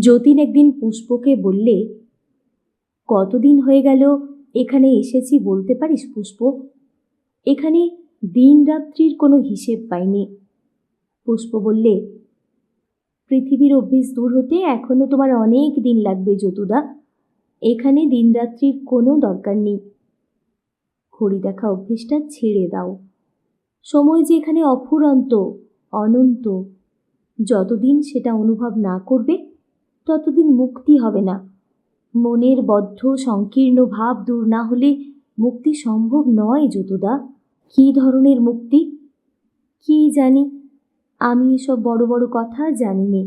যতীন একদিন পুষ্পকে বললে, কতদিন হয়ে গেল এখানে এসেছি বলতে পারিস পুষ্প? এখানে দিন রাত্রির কোনো হিসেব পাইনি। পুষ্প বললে, পৃথিবীর অভ্যেস দূর হতে এখনো তোমার অনেক দিন লাগবে যতুদা। এখানে দিনরাত্রির কোনো দরকার নেই। ঘড়ি দেখা অভ্যেসটা ছেড়ে দাও। সময় যে এখানে অফুরন্ত, অনন্ত। যতদিন সেটা অনুভব না করবে ততদিন মুক্তি হবে না। মনের বদ্ধ সংকীর্ণ ভাব দূর না হলে মুক্তি সম্ভব নয় যতুদা। কী ধরনের মুক্তি? কি জানি, আমি এসব বড় বড় কথা জানি নে।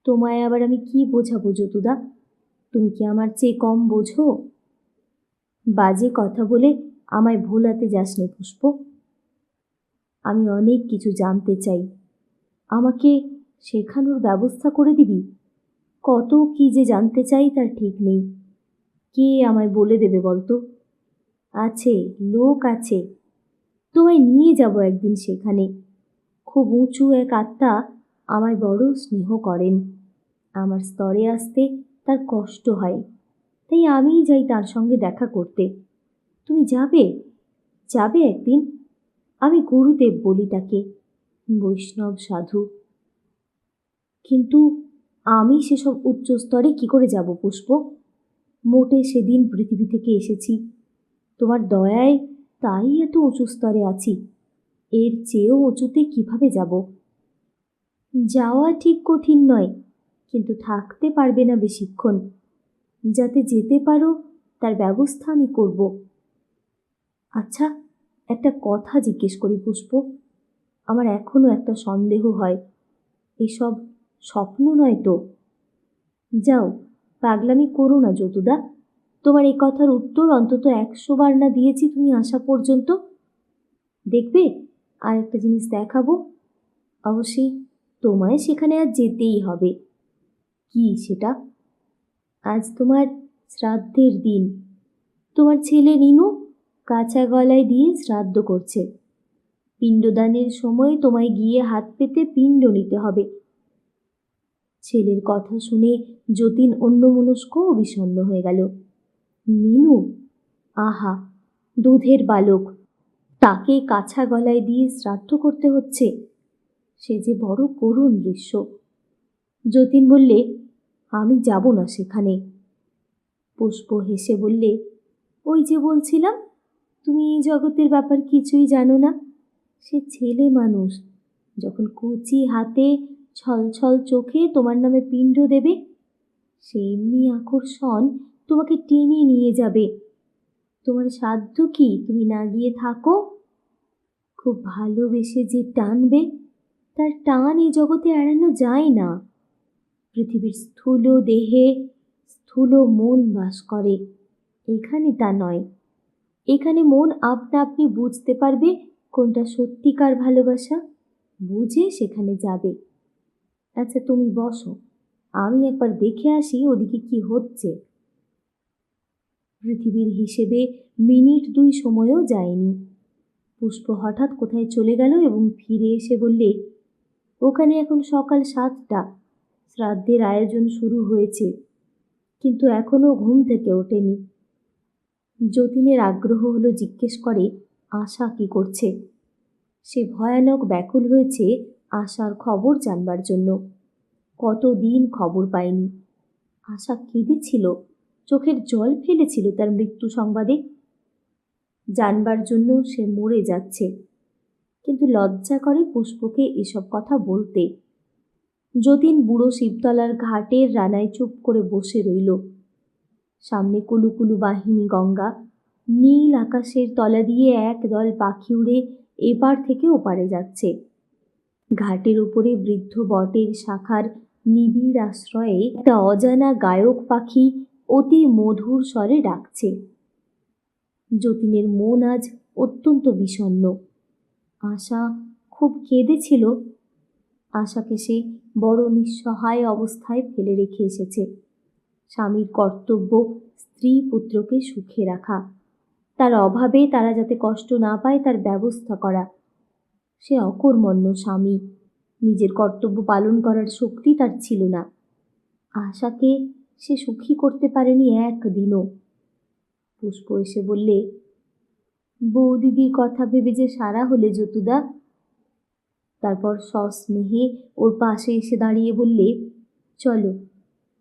তোমায় আবার আমি কি বোঝাবো যতুদা? তুমি কি আমার চেয়ে কম বোঝো? বাজে কথা বলে আমায় ভোলাতে যাস নে পুষ্প। আমি অনেক কিছু জানতে চাই, আমাকে শেখানোর ব্যবস্থা করে দিবি? কত কি যে জানতে চাই তার ঠিক নেই। কে আমায় বলে দেবে বলতো? আছে, লোক আছে। তোমায় নিয়ে যাব একদিন সেখানে। খুব উঁচু এক আত্মা আমায় বড় স্নেহ করেন। আমার স্তরে আসতে তার কষ্ট হয়, তাই আমিই যাই তার সঙ্গে দেখা করতে। তুমি যাবে? যাবে একদিন? আমি গুরুদেব বলি তাকে, বৈষ্ণব সাধু। কিন্তু আমি সেসব উচ্চ স্তরে কি করে যাব পুষ্প? মোটে সেদিন পৃথিবী থেকে এসেছি, তোমার দয়ায় তাই এত উঁচু স্তরে আছি। এর চেয়েও উঁচুতে কিভাবে যাব? যাওয়া ঠিক কঠিন নয়, কিন্তু থাকতে পারবে না বেশিক্ষণ। যাতে যেতে পারো তার ব্যবস্থা আমি করব। আচ্ছা, একটা কথা জিজ্ঞেস করি পুষ্প। আমার এখনো একটা সন্দেহ হয়, এসব স্বপ্ন নয় তো? যাও, পাগলামি করো না যতুদা। তোমার এই কথার উত্তর অন্তত 100 বার না দিয়েছি তুমি আসা পর্যন্ত। দেখবে, আর একটা জিনিস দেখাবো। অবশ্যই তোমায় সেখানে আজ যেতেই হবে। কি সেটা? আজ তোমার শ্রাদ্ধের দিন। তোমার ছেলে রিনু কাঁচা গলায় দিয়ে শ্রাদ্ধ করছে। পিণ্ডদানের সময় তোমায় গিয়ে হাত পেতে পিণ্ড নিতে হবে। ছেলের কথা শুনে যতীন অন্যমনস্ক ও বিষণ্ণ হয়ে গেল। মিনু, আহা, দুধের বালক, তাকে কাঁচা গলায় দিয়ে শ্রাদ্ধ করতে হচ্ছে। সে যে বড় করুণ দৃশ্য। যতীন বললে, আমি যাব না সেখানে। পুষ্প হেসে বললে, ওই যে বলছিলাম, তুমি এই জগতের ব্যাপার কিছুই জানো না। সে ছেলে মানুষ যখন কুচি হাতে ছলছল চোখে তোমার নামে পিণ্ড দেবে, সে এমনি আকর্ষণ তোমাকে টেনে নিয়ে যাবে। তোমার সাধ্য কি তুমি না গিয়ে থাকো? খুব ভালোবেসে যে টানবে, তার টান এই জগতে এড়ানো যায় না। পৃথিবীর স্থূল দেহে স্থূল মন বাস করে, এখানে তা নয়। এখানে মন আপনা আপনি বুঝতে পারবে কোনটা সত্যিকার ভালোবাসা, বুঝে সেখানে যাবে। আচ্ছা, তুমি বসো, আমি একবার দেখে আসি ওদিকে কি হচ্ছে। পৃথিবীর হিসেবে মিনিট 2 সময়ও যায়নি। পুষ্প হঠাৎ কোথায় চলে গেল এবং ফিরে এসে বললে, ওখানে এখন সকাল 7টা। শ্রাদ্ধের আয়োজন শুরু হয়েছে, কিন্তু এখনো ঘুম থেকে ওঠেনি। যতীনের আগ্রহ হলো, জিজ্ঞেস করে, আশা কি করছে? সে ভয়ানক ব্যাকুল হয়েছে আশার খবর জানবার জন্য। কতদিন খবর পায়নি। আশা কেঁদেছিল, চোখের জল ফেলেছিল তার মৃত্যু সংবাদে। জানবার জন্য সে মরে যাচ্ছে, কিন্তু লজ্জা করে পুষ্পকে এসব কথা বলতে। যতীন বুড়ো শিবতলার ঘাটের রানায় চুপ করে বসে রইল। সামনে কুলুকুলু বাহিনী গঙ্গা, নীল আকাশের তলা দিয়ে একদল পাখি উড়ে এপার থেকে ওপারে যাচ্ছে। ঘাটের উপরে বৃদ্ধ বটের শাখার নিবিড় আশ্রয়ে একটা অজানা গায়ক পাখি অতি মধুর স্বরে ডাকছে। যতীনের মন আজ অত্যন্ত বিষণ্ণ। আশা খুব কেঁদেছিল। আশাকে সে বড় নিঃসহায় অবস্থায় ফেলে রেখে এসেছে। স্বামীর কর্তব্য স্ত্রী পুত্রকে সুখে রাখা, তার অভাবে তারা যাতে কষ্ট না পায় তার ব্যবস্থা করা। সে অকর্মণ্য স্বামী, নিজের কর্তব্য পালন করার শক্তি তার ছিল না। আশাকে সে সুখী করতে পারেনি একদিনও। পুষ্প এসে বললে, বৌদিদির কথা ভেবে যে সারা হলে যতুদা। তারপর সস্নেহে ওর পাশে এসে দাঁড়িয়ে বললে, চলো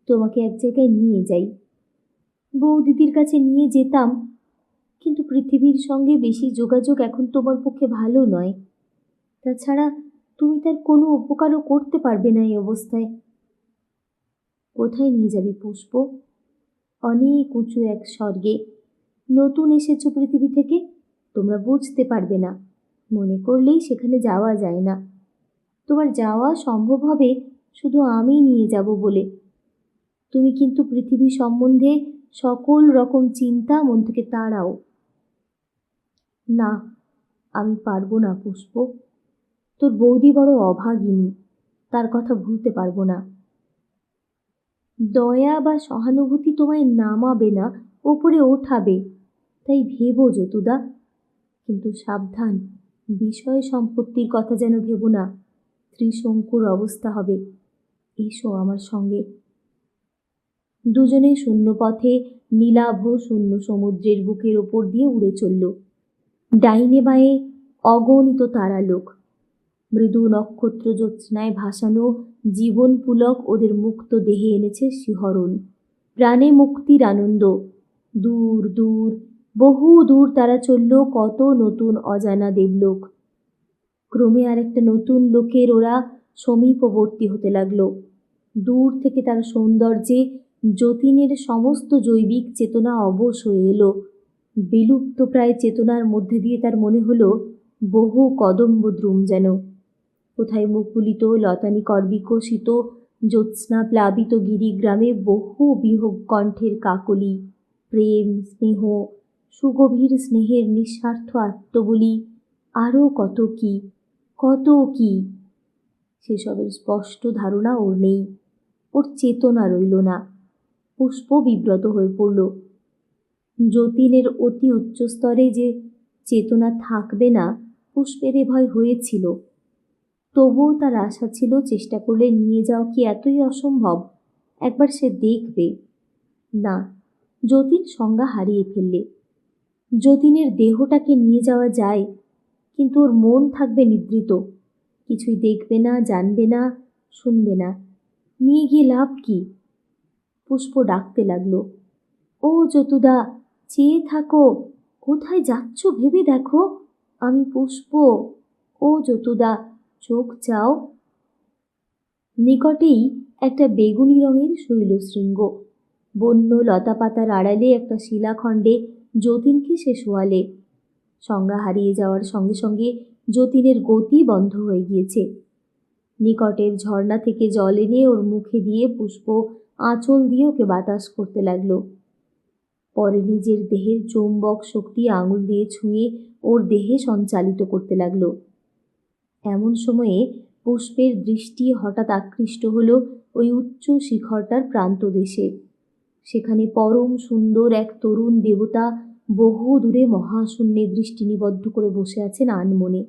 তোমাকে এক জায়গায় নিয়ে যাই। বৌদিদির কাছে নিয়ে যেতাম, কিন্তু পৃথিবীর সঙ্গে বেশি যোগাযোগ এখন তোমার পক্ষে ভালো নয়। তাছাড়া তুমি তার কোনো উপকারও করতে পারবে না এই অবস্থায়। কোথায় নিয়ে যাবি পুষ্প? অনেক উঁচু এক স্বর্গে। নতুন এসেছো পৃথিবী থেকে, তোমরা বুঝতে পারবে না। মনে করলেই সেখানে যাওয়া যায় না। তোমার যাওয়া সম্ভব হবে শুধু আমি নিয়ে যাব বলে। তুমি কিন্তু পৃথিবী সম্বন্ধে সকল রকম চিন্তা মন থেকে তাড়াও। না, আমি পারবো না পুষ্প। তোর বৌদি বড় অভাগিনী, তার কথা ভুলতে পারবো না। দয়া বা সহানুভূতি তোমায় নামাবে না, ওপরে ওঠাবে, তাই ভেবো যতুদা। কিন্তু সাবধান, বিষয় সম্পত্তির কথা যেন ভেবো না। ত্রিশঙ্কুর অবস্থা হবে। এসো আমার সঙ্গে। দুজনে শূন্যপথে নীলাভ শূন্য সমুদ্রের বুকের ওপর দিয়ে উড়ে চলল। ডাইনে বাঁয়ে অগণিত তারালোক, মৃদু নক্ষত্র জ্যোৎস্নায় ভাসানো জীবন পুলক ওদের মুক্ত দেহে এনেছে শিহরণ, প্রাণে মুক্তির আনন্দ। দূর দূর, বহু দূর তারা চলল কত নতুন অজানা দেবলোক। ক্রমে আর একটা নতুন লোকের ওরা সমীপবর্তী হতে লাগলো। দূর থেকে তার সৌন্দর্যে যতীনের সমস্ত জৈবিক চেতনা অবশ হয়ে এলো। বিলুপ্ত প্রায় চেতনার মধ্যে দিয়ে তার মনে হলো বহু কদম্ব দ্রুম যেন। কোথায় মুকুলিত লতানিকর বিকশিত জ্যোৎস্না প্লাবিত গিরিগ্রামে বহু বিহগ কণ্ঠের কাকলি, প্রেম স্নেহ, সুগভীর স্নেহের নিঃস্বার্থ আত্মবলি, আরও কত কি কত কি। সেসবের স্পষ্ট ধারণা ওর নেই, ওর চেতনা রইল না। পুষ্প বিব্রত হয়ে পড়ল। যতীনের অতি উচ্চস্তরে যে চেতনা থাকবে না, পুষ্পের এ ভয় হয়েছিল। তবুও তার আশা ছিল, চেষ্টা করলে নিয়ে যাওয়া কি এতই অসম্ভব? একবার সে দেখবে। না, যতীন সংজ্ঞা হারিয়ে ফেললে। যতীনের দেহটাকে নিয়ে যাওয়া যায়, কিন্তু ওর মন থাকবে নিদ্রিত, কিছুই দেখবে না, জানবে না, শুনবে না। নিয়ে গিয়ে লাভ কি? পুষ্প ডাকতে লাগলো, ও যতুদা, চেয়ে থাকো, কোথায় যাচ্ছ ভেবে দেখো, আমি পুষ্প। ও যতুদা, চোখ চাও। নিকটেই একটা বেগুনি রঙের শৈলশৃঙ্গ, বন্য লতাপাতার আড়ালে একটা শিলাখণ্ডে যতীনকে সে শোয়ালে। সংজ্ঞা হারিয়ে যাওয়ার সঙ্গে সঙ্গে যতীনের গতি বন্ধ হয়ে গিয়েছে। নিকটের ঝর্ণা থেকে জল এনে ওর মুখে দিয়ে পুষ্প আঁচল দিয়ে ওকে বাতাস করতে লাগলো। পরে নিজের দেহের চৌম্বক শক্তি আঙুল দিয়ে ছুঁয়ে ওর দেহে সঞ্চালিত করতে লাগলো। এমন সময়ে পুষ্পের দৃষ্টি হঠাৎ আকৃষ্ট হলো ওই উচ্চ শিখরটার প্রান্তদেশে। সেখানে পরম সুন্দর এক তরুণ দেবতা বহু দূরে মহাশূন্যে দৃষ্টি নিবদ্ধ করে বসে আছেন আনমনে।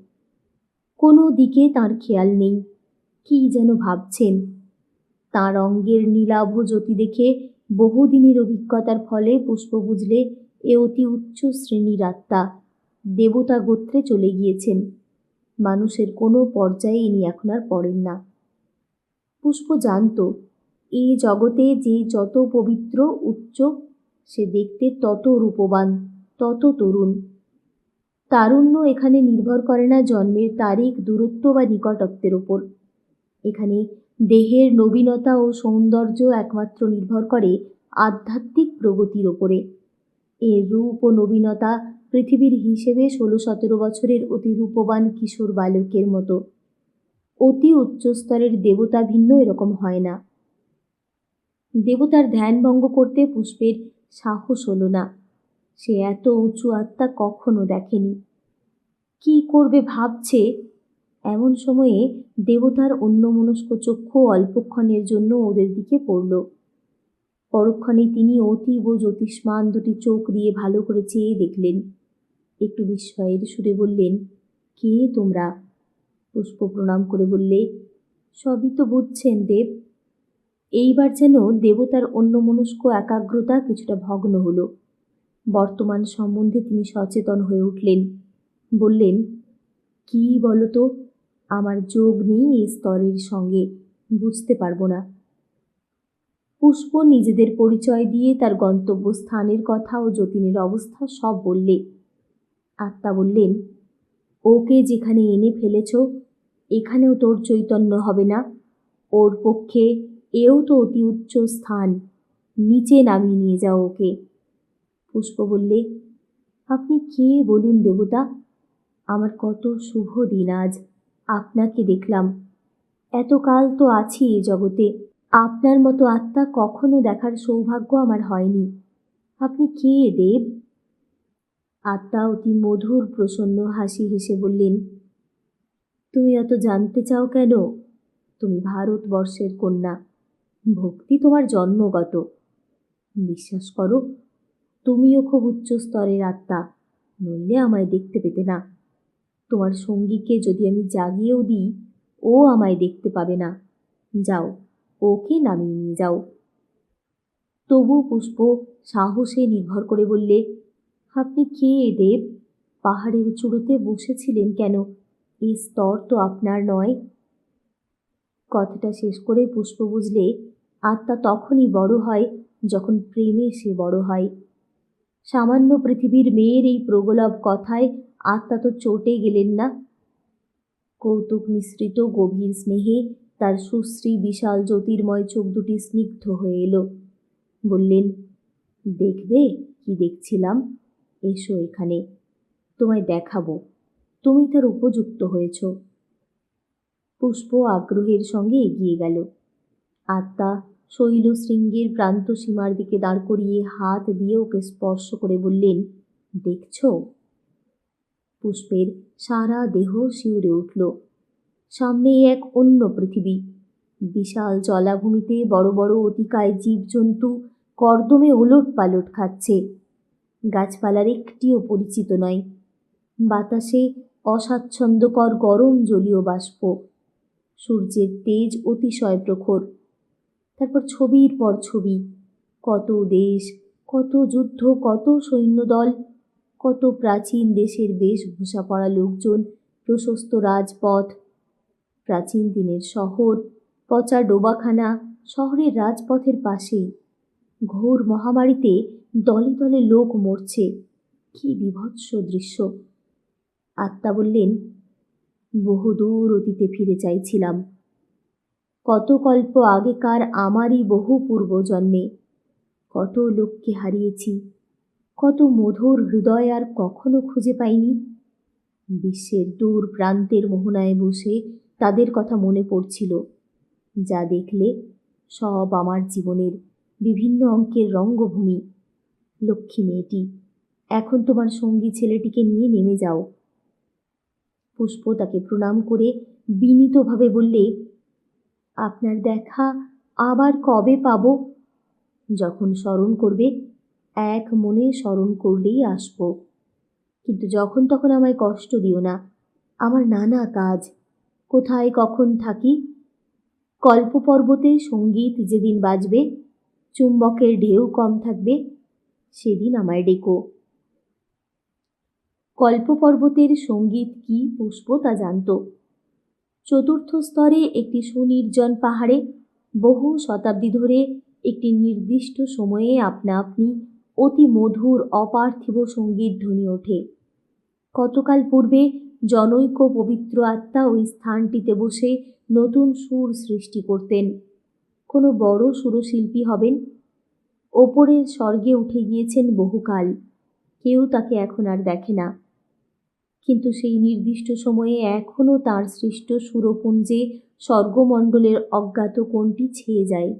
কোনো দিকে তাঁর খেয়াল নেই, কি যেন ভাবছেন। তাঁর অঙ্গের নীলাভ জ্যোতি দেখে বহুদিনের অভিজ্ঞতার ফলে পুষ্প বুঝলে এ অতি উচ্চ শ্রেণীর আত্মা, দেবতা গোত্রে চলে গিয়েছেন। মানুষের কোনো পর্যায়ে ইনি এখন আর পড়েন না। পুষ্প জানত, এই জগতে যে যত পবিত্র উচ্চ, সে দেখতে তত রূপবান, তত তরুণ। তারুণ্য এখানে নির্ভর করে না জন্মের তারিখ, দূরত্ব বা নিকটত্বের ওপর। এখানে দেহের নবীনতা ও সৌন্দর্য একমাত্র নির্ভর করে আধ্যাত্মিক প্রগতির ওপরে। এর রূপ ও নবীনতা পৃথিবীর হিসেবে 16-17 বছরের অতি রূপবান কিশোর বালকের মতো। অতি উচ্চস্তরের দেবতা ভিন্ন এরকম হয় না। দেবতার ধ্যান ভঙ্গ করতে পুষ্পের সাহস হলো না। সে এত উঁচু আত্মা কখনো দেখেনি। কি করবে ভাবছে, এমন সময়ে দেবতার অন্যমনস্ক চক্ষু অল্পক্ষণের জন্য ওদের দিকে পড়ল। পরক্ষণে তিনি অতীব জ্যোতিষ্মান দুটি চোখ দিয়ে ভালো করে চেয়ে দেখলেন। একটু বিস্ময়ের সুরে বললেন, কে তোমরা? পুষ্প প্রণাম করে বললে, সবই তো বুঝছেন দেব। এইবার যেন দেবতার অন্যমনস্ক একাগ্রতা কিছুটা ভগ্ন হলো। বর্তমান সম্বন্ধে তিনি সচেতন হয়ে উঠলেন। বললেন, কি বলতো, আমার যোগ নেই এই স্তরের সঙ্গে, বুঝতে পারবো না। পুষ্প নিজেদের পরিচয় দিয়ে তার গন্তব্যস্থানের কথা ও যতীনের অবস্থা সব বললে। আত্মা বললেন, ওকে যেখানে এনে ফেলেছ এখানেও তোর চৈতন্য হবে না। ওর পক্ষে এও তো অতি উচ্চ স্থান, নিচে নামিয়ে নিয়ে যাও ওকে। পুষ্প বললে, আপনি কে বলুন দেবতা? আমার কত শুভ দিন আজ, আপনাকে দেখলাম। এতকাল তো আছি এ জগতে, আপনার মতো আত্মা কখনো দেখার সৌভাগ্য আমার হয়নি। আপনি কে দেব? আত্মা অতি মধুর প্রসন্ন হাসি হেসে বললেন, তুমি অত জানতে চাও কেন? তুমি ভারতবর্ষের কন্যা, ভক্তি তোমার জন্মগত। বিশ্বাস করো, তুমিও খুব উচ্চ স্তরের আত্মা, নইলে আমায় দেখতে পেতে না। তোমার সঙ্গীকে যদি আমি জাগিয়েও দিই, ও আমায় দেখতে পাবে না। যাও, ওকে নামিয়ে নিয়ে যাও। তবু পুষ্প সাহসে নির্ভর করে বললে, আপনি কে দেব? পাহাড়ের চূড়োতে বসেছিলেন কেন? এই স্তর তো আপনার নয়। কথাটা শেষ করে পুষ্প বুঝলে আত্মা তখনই বড় হয় যখন প্রেমে সে বড় হয়। সামান্য পৃথিবীর মেয়ের এই প্রগলভ কথায় আত্মা তো চটে গেলেন না। কৌতুক মিশ্রিত গভীর স্নেহে তার সুশ্রী বিশাল জ্যোতির্ময় চোখ দুটি স্নিগ্ধ হয়ে এলো। বললেন, দেখবে কি দেখছিলাম? এসো এখানে, তোমায় দেখাবো তুমি তার উপযুক্ত হয়েছ। পুষ্প আগ্রহের সঙ্গে এগিয়ে গেল। আত্মা শৈলশৃঙ্গের প্রান্ত সীমার দিকে দাঁড় করিয়ে হাত দিয়ে ওকে স্পর্শ করে বললেন, দেখছ? পুষ্পের সারা দেহ শিউরে উঠল। সামনে এক অন্য পৃথিবী। বিশাল জলাভূমিতে বড় বড় অতিকায় জীবজন্তু কর্দমে ওলট পালট খাচ্ছে। গাছপালার একটিও পরিচিত নয়। বাতাসে অস্বাচ্ছন্দ্যকর গরম জলীয় বাষ্প। সূর্যের তেজ অতিশয় প্রখর। তারপর ছবির পর ছবি, কত দেশ, কত যুদ্ধ, কত সৈন্যদল, কত প্রাচীন দেশের বেশভূষা পরা লোকজন, প্রশস্ত রাজপথ, প্রাচীন দিনের শহর, পচা ডোবাখানা শহরের রাজপথের পাশেই। ঘোর মহামারীতে দলে দলে লোক মরছে। কি বীভৎস দৃশ্য! আত্মা বললেন, বহুদূর অতীতে ফিরে চাইছিলাম। কত কল্প আগেকার আমারই বহু পূর্বজন্মে কত লোককে হারিয়েছি, কত মধুর হৃদয় আর কখনো খুঁজে পাইনি। বিশ্বের দূর প্রান্তের মোহনায় বসে তাদের কথা মনে পড়ছিল। যা দেখলে সব আমার জীবনের বিভিন্ন অঙ্কের রঙ্গভূমি। লক্ষ্মী মেয়েটি, এখন তোমার সঙ্গী ছেলেটিকে নিয়ে নেমে যাও। পুষ্প তাকে প্রণাম করে বিনীতভাবে বললে, আপনার দেখা আবার কবে পাব? যখন স্মরণ করবে, এক মনে স্মরণ করলেই আসব। কিন্তু যখন তখন আমায় কষ্ট দিও না। আমার নানা কাজ, কোথায় কখন থাকি। কল্পপর্বতে সঙ্গীত যেদিন বাজবে, চুম্বকের ঢেউ কম থাকবে, সেদিন আমায় ডেকো। কল্পপর্বতের সঙ্গীত কি পুষ্প তা জানত। চতুর্থ স্তরে একটি সুনির্জন পাহাড়ে বহু শতাব্দী ধরে একটি নির্দিষ্ট সময়ে আপনা আপনি অতি মধুর অপার্থিব সঙ্গীত ধ্বনি ওঠে। কতকাল পূর্বে জনৈক পবিত্র আত্মা ওই স্থানটিতে বসে নতুন সুর সৃষ্টি করতেন। কোনো বড় সুরশিল্পী হবেন। ওপরের স্বর্গে উঠে গিয়েছেন বহুকাল, কেউ তাকে এখন আর দেখে না। কিন্তু সেই নির্দিষ্ট সময়ে এখনও তাঁর সৃষ্ট সুরপুঞ্জে স্বর্গমণ্ডলের অজ্ঞাত কোণটি ছেয়ে যায়।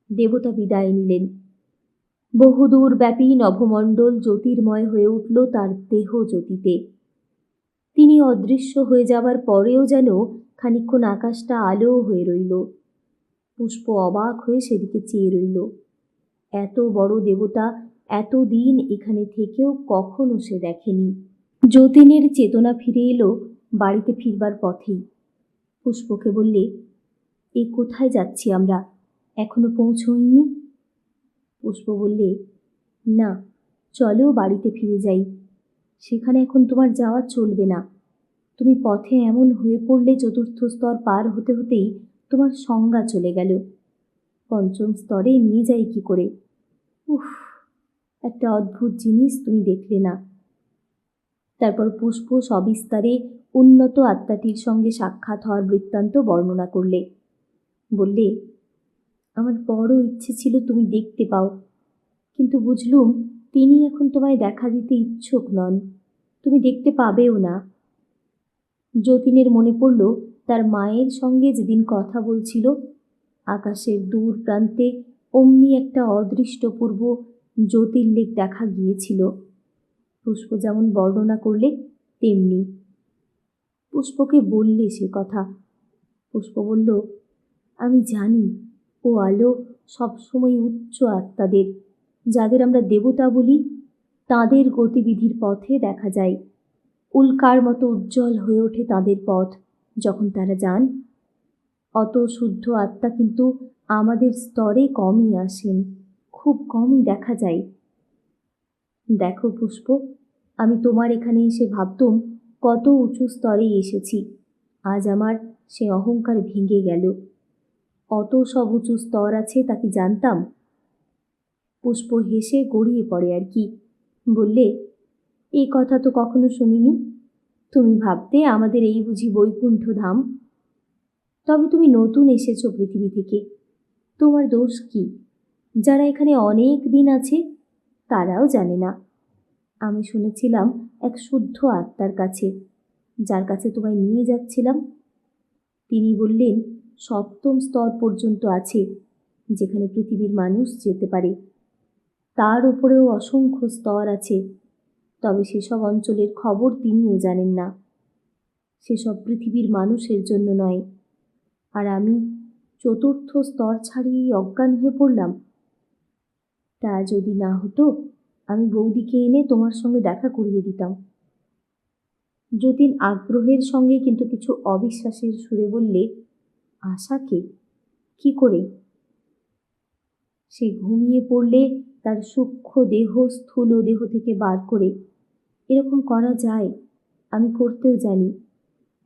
দেবতা বিদায় নিলেন। বহুদূর ব্যাপী নভমণ্ডল জ্যোতির্ময় হয়ে উঠল তার দেহ জ্যোতিতে। তিনি অদৃশ্য হয়ে যাবার পরেও যেন খানিকক্ষণ আকাশটা আলো হয়ে রইল। পুষ্প অবাক হয়ে সেদিকে চেয়ে রইল। এত বড় দেবতা এতদিন এখানে থেকেও কখনো সে দেখেনি। যতীনের চেতনা ফিরে এলো বাড়িতে ফিরবার পথেই। পুষ্পকে বললে, এ কোথায় যাচ্ছি আমরা? এখনো পৌঁছয়নি? পুষ্প বললে, না, চলো বাড়িতে ফিরে যাই। সেখানে এখন তোমার যাওয়া চলবে না। তুমি পথে এমন হয়ে পড়লে চতুর্থ স্তর পার হতে হতেই তোমার সংজ্ঞা চলে গেল। পঞ্চম স্তরে নিয়ে যাই কি করে? উফ, একটা অদ্ভুত জিনিস তুমি দেখলে না। তারপর পুষ্প সবিস্তারে উন্নত আত্মাটির সঙ্গে সাক্ষাৎ হওয়ার বৃত্তান্ত বর্ণনা করলে। বললে, আমার বড় ইচ্ছে ছিল তুমি দেখতে পাও, কিন্তু বুঝলুম তিনি এখন তোমায় দেখা দিতে ইচ্ছুক নন, তুমি দেখতে পাবেও না। যতীনের মনে পড়ল তার মায়ের সঙ্গে যেদিন কথা বলছিল, আকাশের দূর প্রান্তে অমনি একটা অদৃষ্টপূর্ব জ্যোতির্লেখ দেখা গিয়েছিল। পুষ্প যেমন বর্ণনা করলে তেমনি। পুষ্পকে বললে সে কথা। পুষ্প বলল, আমি জানি ও আলো সবসময় উচ্চ আত্মাদের, যাদের আমরা দেবতা বলি, তাদের গতিবিধির পথে দেখা যায়। উল্কার মতো উজ্জ্বল হয়ে ওঠে তাদের পথ যখন তারা যান। অত শুদ্ধ আত্মা কিন্তু আমাদের স্তরে কমই আসেন, খুব কমই দেখা যায়। দেখো পুষ্প, আমি তোমার এখানে এসে ভাবতুম কত উঁচু স্তরে এসেছি। আজ আমার সে অহংকার ভেঙে গেল। অত সব উঁচু স্তর আছে তা কি জানতাম? পুষ্প হেসে গড়িয়ে পড়ে আর কি। বললে, এই কথা তো কখনো শুনিনি। তুমি ভাবতে আমাদের এই বুঝি বৈকুণ্ঠ ধাম? তবে তুমি নতুন এসেছো পৃথিবী থেকে, তোমার দোষ কি? যারা এখানে অনেক দিন আছে তারাও জানে না। আমি শুনেছিলাম এক শুদ্ধ আত্মার কাছে, যার কাছে তোমায় নিয়ে যাচ্ছিলাম। তিনি বললেন সপ্তম স্তর পর্যন্ত আছে, যেখানে পৃথিবীর মানুষ যেতে পারে। তার উপরেও অসংখ্য স্তর আছে, তবে সেসব অঞ্চলের খবর তিনিও জানেন না। সেসব পৃথিবীর মানুষের জন্য নয়। আর আমি চতুর্থ স্তর ছাড়িয়ে অজ্ঞান হয়ে পড়লাম। তা যদি না হতো, আমি বৌদিকে এনে তোমার সঙ্গে দেখা করিয়ে দিতাম। যতীন আগ্রহের সঙ্গে কিন্তু কিছু অবিশ্বাসের সুরে বললে, আশাকে? কি করে? সে ঘুমিয়ে পড়লে তার সূক্ষ্ম দেহ স্থূল দেহ থেকে বার করে। এরকম করা যায়, আমি করতেও জানি,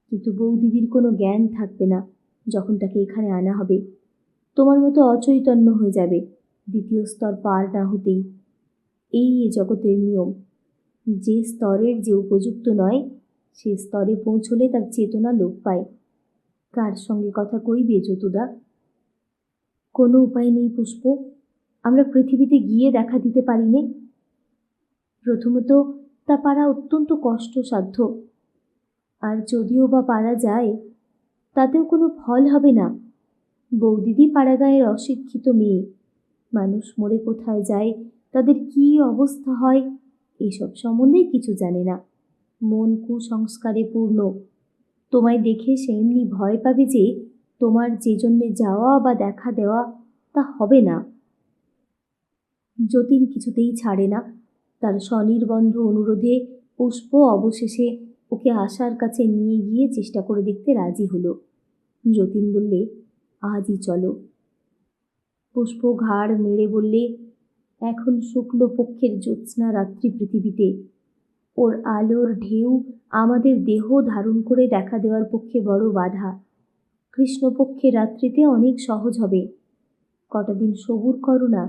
কিন্তু বৌদিদির কোনো জ্ঞান থাকবে না যখন তাকে এখানে আনা হবে। তোমার মতো অচৈতন্য হয়ে যাবে দ্বিতীয় স্তর পার না হতেই। এই জগতের নিয়ম। যে স্তরের যে উপযুক্ত নয়, সে স্তরে পৌঁছলে তার চেতনা লোপ পায়। কার সঙ্গে কথা কইবে যতুদা? কোনো উপায় নেই পুষ্প, আমরা পৃথিবীতে গিয়ে দেখা দিতে পারি নে। প্রথমত তা পারা অত্যন্ত কষ্টসাধ্য, আর যদিও বা পারা যায় তাতেও কোনো ফল হবে না। বৌদিদি পাড়াগাঁয়ের অশিক্ষিত মেয়ে, মানুষ মরে কোথায় যায়, তাদের কি অবস্থা হয়, এসব সম্বন্ধে কিছু জানে না। মন কুসংস্কারে পূর্ণ। তোমায় দেখে সে এমনি ভয় পাবে যে তোমার যে জন্যে যাওয়া বা দেখা দেওয়া তা হবে না। যতীন কিছুতেই ছাড়ে না। তার স্বনির্বন্ধ অনুরোধে পুষ্প অবশেষে ওকে আশার কাছে নিয়ে গিয়ে চেষ্টা করে দেখতে রাজি হলো। যতীন বললে, আজই চলো। পুষ্প ঘাড় নেড়ে বললে, এখন শুক্লপক্ষের জ্যোৎস্না রাত্রি পৃথিবীতে ওর আলোর ঢেউ আমাদের দেহ ধারণ করে দেখা দেওয়ার পক্ষে বড় বাধা। কৃষ্ণপক্ষের রাত্রিতে অনেক সহজ হবে, কটা দিন সবুর করো না।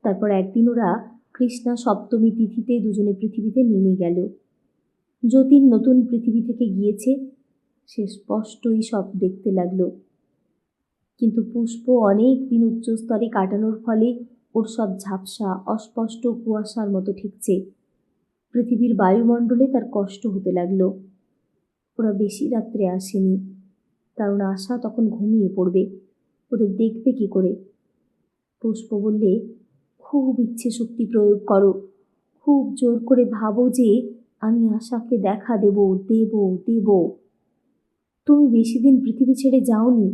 তারপর একদিন ওরা কৃষ্ণা সপ্তমী তিথিতে দুজনে পৃথিবীতে নেমে গেল। যতীন নতুন পৃথিবী থেকে গিয়েছে, সে স্পষ্টই সব দেখতে লাগলো। কিন্তু পুষ্প অনেক দিন উচ্চস্তরে কাটানোর ফলে ওর সব ঝাপসা অস্পষ্ট কুয়াশার মতো ঠেকছে। পৃথিবীর বায়ুমণ্ডলে তার কষ্ট হতে লাগলো। ওরা বেশি রাত্রে আসেনি, কারণ আশা তখন ঘুমিয়ে পড়বে, ওদের দেখবে কি করে। পুষ্প বললে, খুব ইচ্ছে শক্তি প্রয়োগ করো, খুব জোর করে ভাবো যে আমি আশাকে দেখা দেব দেব দেব। তুমি বেশি দিন পৃথিবী ছেড়ে যাওনি,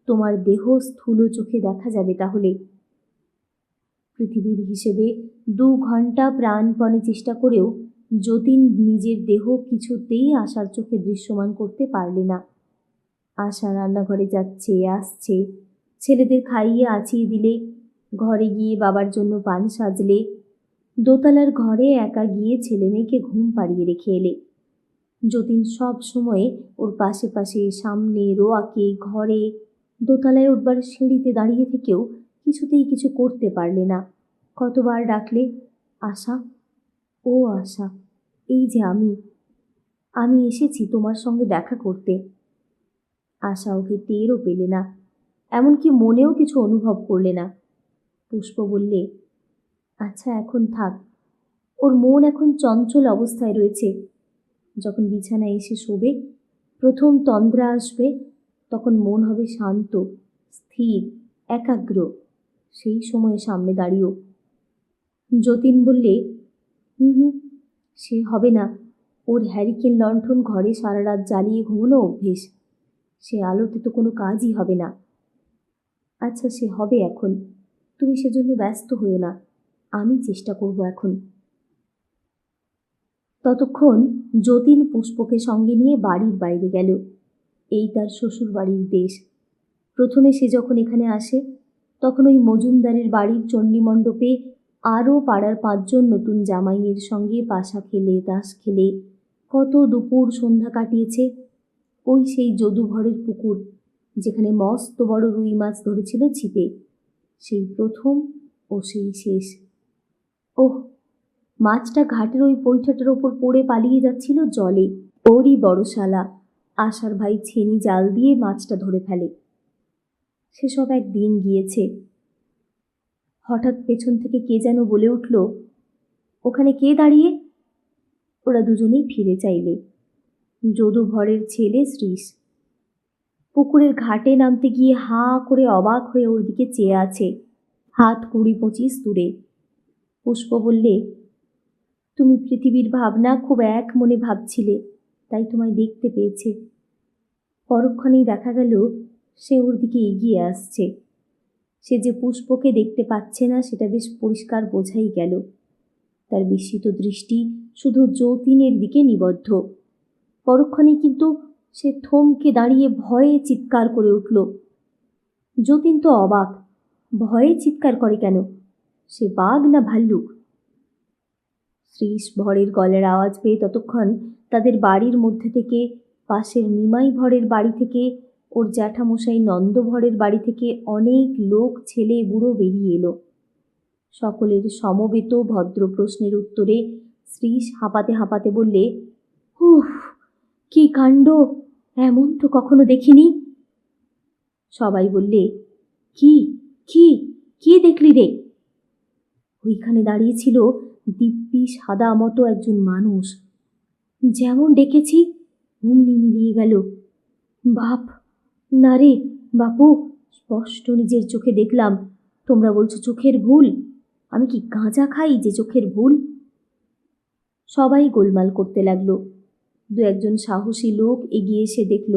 তোমার দেহ স্থূল চোখে দেখা যাবে তাহলে। পৃথিবীর হিসেবে 2 ঘন্টা প্রাণপণে চেষ্টা করেও যতীন নিজের দেহ কিছুতেই আশার চোখে দৃশ্যমান করতে পারলে না। আশা রান্নাঘরে যাচ্ছে আসছে, ছেলেদের খাইয়ে আছিয়ে দিলে, ঘরে গিয়ে বাবার জন্য পান সাজলে, দোতলার ঘরে একা গিয়ে ছেলে মেয়েকে ঘুম পাড়িয়ে রেখে এলে। যতীন সব সময় ওর পাশে পাশে, সামনে, রোয়াকে, ঘরে, দোতলায় উঠবার সিঁড়িতে দাঁড়িয়ে থেকেও কিছুতেই কিছু করতে পারলে না। কতবার ডাকলে, আশা, ও আশা, এই যে আমি এসেছি তোমার সঙ্গে দেখা করতে। আশা ওকে টেরও পেলে না, এমনকি মনেও কিছু অনুভব করলে না। পুষ্প বললে, আচ্ছা এখন থাক, ওর মন এখন চঞ্চল অবস্থায় রয়েছে। যখন বিছানায় এসে শোবে, প্রথম তন্দ্রা আসবে, তখন মন হবে শান্ত, স্থির, একাগ্র। সেই সময়ে সামনে দাঁড়িয়েও। যতীন বললে, হুম, সে হবে না। ওর হ্যারিকেন লণ্ঠন ঘরে সারা রাত জ্বালিয়ে ঘুমোনো অভ্যেস। সে আলোতে তো কোনো কাজই হবে না। আচ্ছা, সে হবে এখন, তুমি সেজন্য ব্যস্ত হও না, আমি চেষ্টা করব এখন। ততক্ষণ যতীন পুষ্পকে সঙ্গে নিয়ে বাড়ির বাইরে গেল। এই তার শ্বশুর বাড়ির দেশ। প্রথমে সে যখন এখানে আসে, তখন ওই মজুমদারের বাড়ির চণ্ডীমণ্ডপে আরও পাড়ার 5 জন নতুন জামাইয়ের সঙ্গে পাশা খেলে, তাস খেলে কত দুপুর সন্ধ্যা কাটিয়েছে। ওই সেই যদুঘরের পুকুর, যেখানে মস্ত বড় রুই মাছ ধরেছিল ছিপে, সেই প্রথম ও সেই শেষ। ওহ, মাছটা ঘাটের ওই পৈঠাটার ওপর পড়ে পালিয়ে যাচ্ছিল জলে। ওরই বড় শালা আশার ভাই ছেনি জাল দিয়ে মাছটা ধরে ফেলে। সেসব একদিন গিয়েছে। হঠাৎ পেছন থেকে কে যেন বলে উঠল, ওখানে কে দাঁড়িয়ে? ওরা দুজনেই ফিরে চাইলে। যদুভরের ছেলে শ্রীশ পুকুরের ঘাটে নামতে গিয়ে হাঁ করে অবাক হয়ে ওর দিকে চেয়ে আছে, হাত 20-25 দূরে। পুষ্প বললে, তুমি পৃথিবীর ভাবনা খুব এক মনে ভাবছিলে, তাই তোমায় দেখতে পেয়েছে। পরক্ষণেই দেখা গেল সে ওর দিকে এগিয়ে আসছে। সে যে পুষ্পকে দেখতে পাচ্ছে না সেটা বেশ পরিষ্কার বোঝাই গেল। তার বিস্মিত দৃষ্টি শুধু যতীনের দিকে নিবদ্ধ। পরক্ষণেই কিন্তু সে থমকে দাঁড়িয়ে ভয়ে চিৎকার করে উঠল। যতীন তো অবাক, ভয়ে চিৎকার করে কেন? সে বাঘ না ভাল্লুক? শ্রীশ ভরের গলার আওয়াজ পেয়ে ততক্ষণ তাদের বাড়ির মধ্যে থেকে, পাশের নিমাই ভরের বাড়ি থেকে, ওর জ্যাঠামশাই নন্দভরের বাড়ি থেকে অনেক লোক, ছেলে বুড়ো বেরিয়ে এলো। সকলের সমবেত ভদ্র প্রশ্নের উত্তরে শ্রীশ হাঁপাতে হাঁপাতে বললে, উফ, কি কাণ্ড! এমন তো কখনো দেখিনি। সবাই বললে, কি কি কি দেখলি রে? ওইখানে দাঁড়িয়েছিল দিব্যি সাদা মতো একজন মানুষ। যেমন ডেকেছি অমনি মিলিয়ে গেল। বাপ, না রে বাপু, স্পষ্ট নিজের চোখে দেখলাম। তোমরা বলছো চোখের ভুল? আমি কি গাঁজা খাই যে চোখের ভুল? সবাই গোলমাল করতে লাগলো। 2-1 সাহসী লোক এগিয়ে এসে দেখল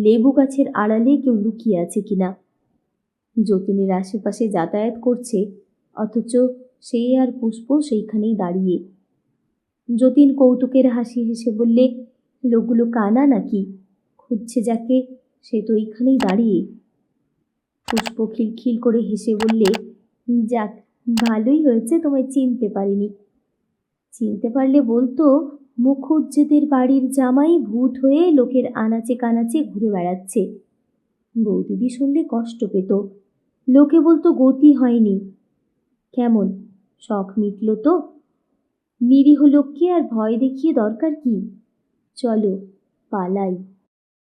লেবু গাছের আড়ালে কেউ লুকিয়ে আছে কিনা। যতীনের আশেপাশে যাতায়াত করছে, অথচ সে আর পুষ্প সেইখানেই দাঁড়িয়ে। যতীন কৌতুকের হাসি হেসে বললে, লোকগুলো কানা নাকি? খুঁজছে যাকে, সে তো এইখানেই দাঁড়িয়ে। পুষ্প খিলখিল করে হেসে বললে, যাক, ভালোই হয়েছে তোমায় চিনতে পারিনি। চিনতে পারলে বলতো মুখুজ্জেদের বাড়ির জামাই ভূত হয়ে লোকের আনাচে কানাচে ঘুরে বেড়াচ্ছে। বৌদিদি শুনলে কষ্ট পেত, লোকে বলতো গতি হয়নি। কেমন, শখ মিটল তো? নিরীহ লোককে আর ভয় দেখিয়ে দরকার কি? চলো পালাই।